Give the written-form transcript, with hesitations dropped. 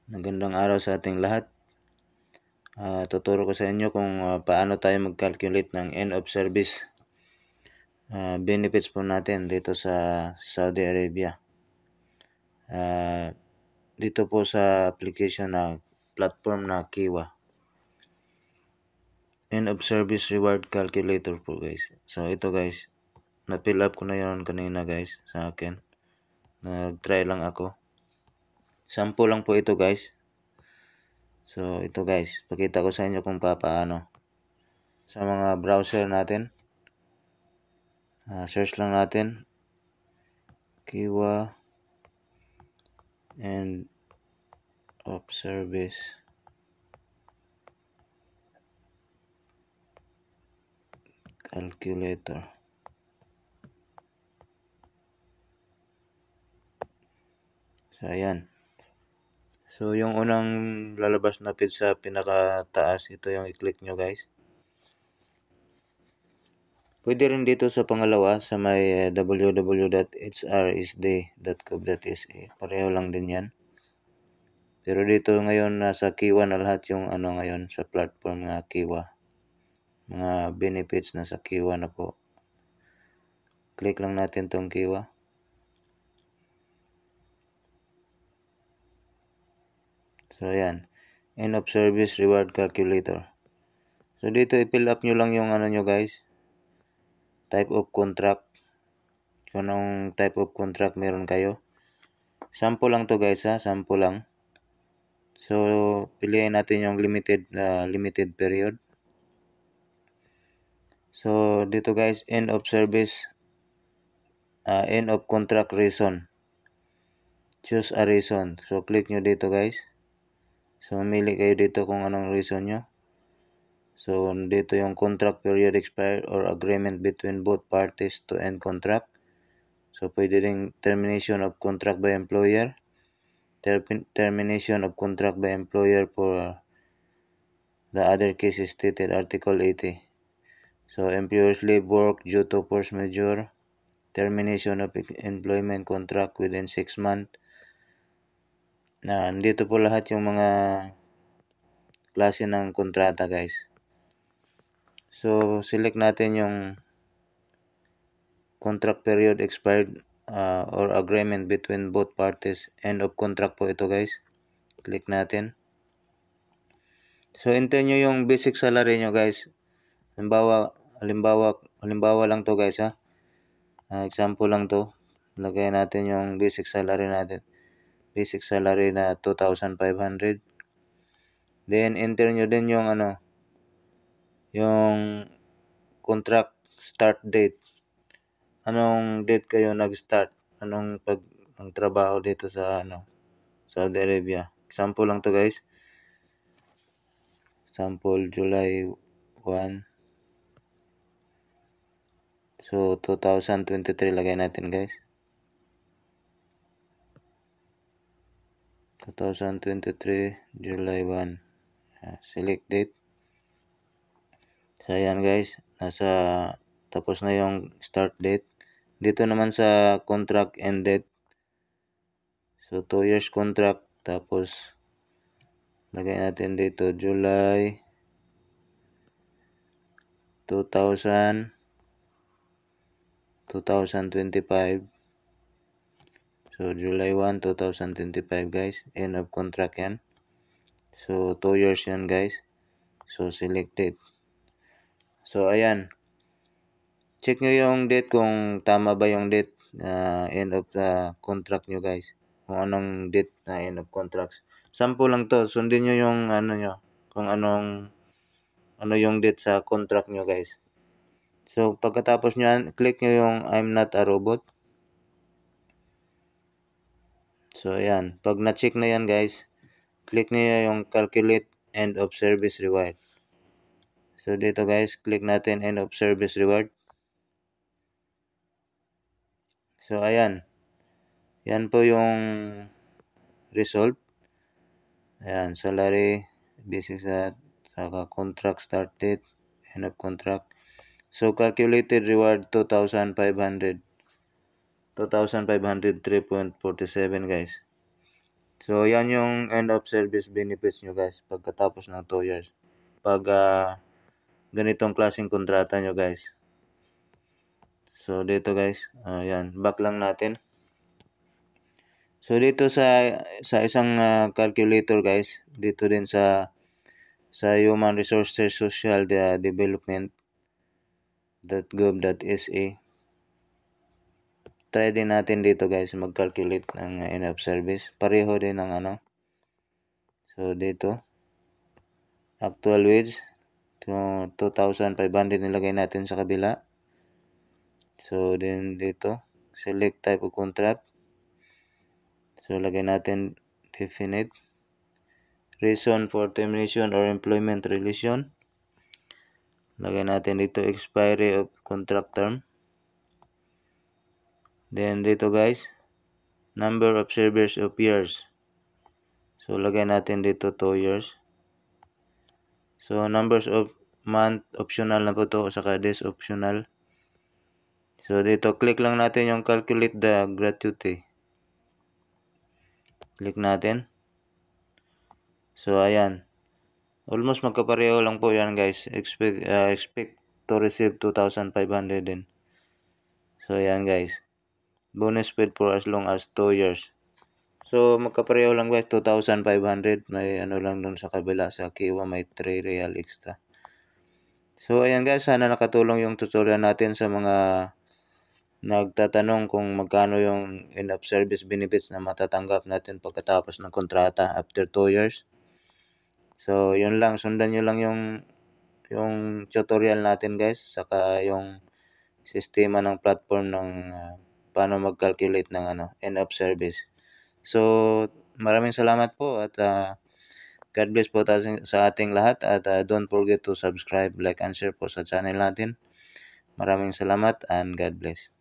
Magandang araw sa ating lahat. Tuturo ko sa inyo kung paano tayo mag-calculate ng end of service benefits po natin dito sa Saudi Arabia. Dito po sa application na platform na Kiwa. End of service reward calculator po guys. So ito guys, na-fill up ko na yun kanina guys sa akin. Nag-try lang ako. Sample lang po ito guys. So ito guys, pakita ko sa inyo kung paano. Sa mga browser natin, search lang natin Kiwa end of service calculator. So ayan. So yung unang lalabas na page sa pinakataas, ito yung i-click nyo guys. Pwede rin dito sa pangalawa sa may www.hrisd.gov.sa. Pareho lang din yan. Pero dito ngayon nasa Kiwa na lahat yung ngayon sa platform na Kiwa. Mga benefits na sa Kiwa na po. Click lang natin tong Kiwa. So ayan, end of service reward calculator. So dito i-fill up nyo lang yung nyo guys, type of contract. Kung anong type of contract meron kayo. Sample lang to guys sample lang. So piliin natin yung limited period. So dito guys, end of service, end of contract reason. Choose a reason. So click nyo dito guys. So mamili kayo dito kung anong reason nyo. So dito yung contract period expired or agreement between both parties to end contract. So pwede ring termination of contract by employer, termination of contract by employer for the other case is stated Article 80. So employers leave work due to force majeure, termination of employment contract within 6 months. Nandito po lahat yung mga klase ng kontrata guys. So select natin yung contract period expired or agreement between both parties. End of contract po ito guys. Click natin. So enter nyo yung basic salary nyo guys. Halimbawa lang to guys example lang to. Lagay natin yung basic salary natin. Basic salary na 2,500. Then enter nyo din yung yung contract start date. Anong date kayo nag-start? Anong ang trabaho dito sa Saudi Arabia. Example lang to guys. Example July 1. So 2023 lagay natin guys. 2023 July 1. Select date. So ayan guys, tapos na yung start date. Dito naman sa contract end date. So 2 years contract, tapos lagay natin dito July 2025. So July 1, 2025 guys, end of contract yan. So 2 years yan guys. So select date. So ayan, check nyo yung date kung tama ba yung date end of contract nyo guys. Kung anong date na end of contracts. Sample lang to. Sundin nyo yung nyo. Kung ano yung date sa contract nyo guys. So pagkatapos nyan, click nyo yung I'm not a robot. So ayan. Pag na-check na yan guys, click nyo yung calculate end of service reward. So dito guys, click natin end of service reward. So ayan. Yan po yung result. Ayan, salary, basic saka contract start date, end of contract. So calculated reward 2,500. 2,503.47 guys. So, yan yung end of service benefits nyo guys pagkatapos ng 2 years. Pag ganitong klaseng kontrata nyo guys. So, dito guys, yan, back lang natin. So, dito sa isang calculator guys, dito din sa Human Resources Social Development.gov.sa. Try din natin dito guys mag-calculate ng end of service. Pareho din ng ano. So, dito, actual wage, 2,500 nilagay natin sa kabila. So, then dito, select type of contract. So, lagay natin definite. Reason for termination or employment relation. Lagay natin dito expiry of contract term. Then dito guys, number of servers of years. So, lagay natin dito 2 years. So, numbers of month, optional na po ito, saka days optional. So, dito, click lang natin yung calculate the gratuity. Click natin. So, ayan. Almost magkapareho lang po yan, guys. Expect to receive 2,500 din. So, ayan, guys. Bonus paid for as long as 2 years. So, magkapareho lang, guys. 2,500. May ano lang dun sa kabila. Sa Kiwa, may 3 real extra. So, ayan, guys. Sana nakatulong yung tutorial natin sa mga nagtatanong kung magkano yung end of service benefits na matatanggap natin pagkatapos ng kontrata after 2 years. So, yun lang. Sundan nyo lang yung tutorial natin guys. Saka yung sistema ng platform ng paano mag-calculate ng end of service. So, maraming salamat po at God bless po sa ating lahat at don't forget to subscribe, like, and share po sa channel natin. Maraming salamat and God bless.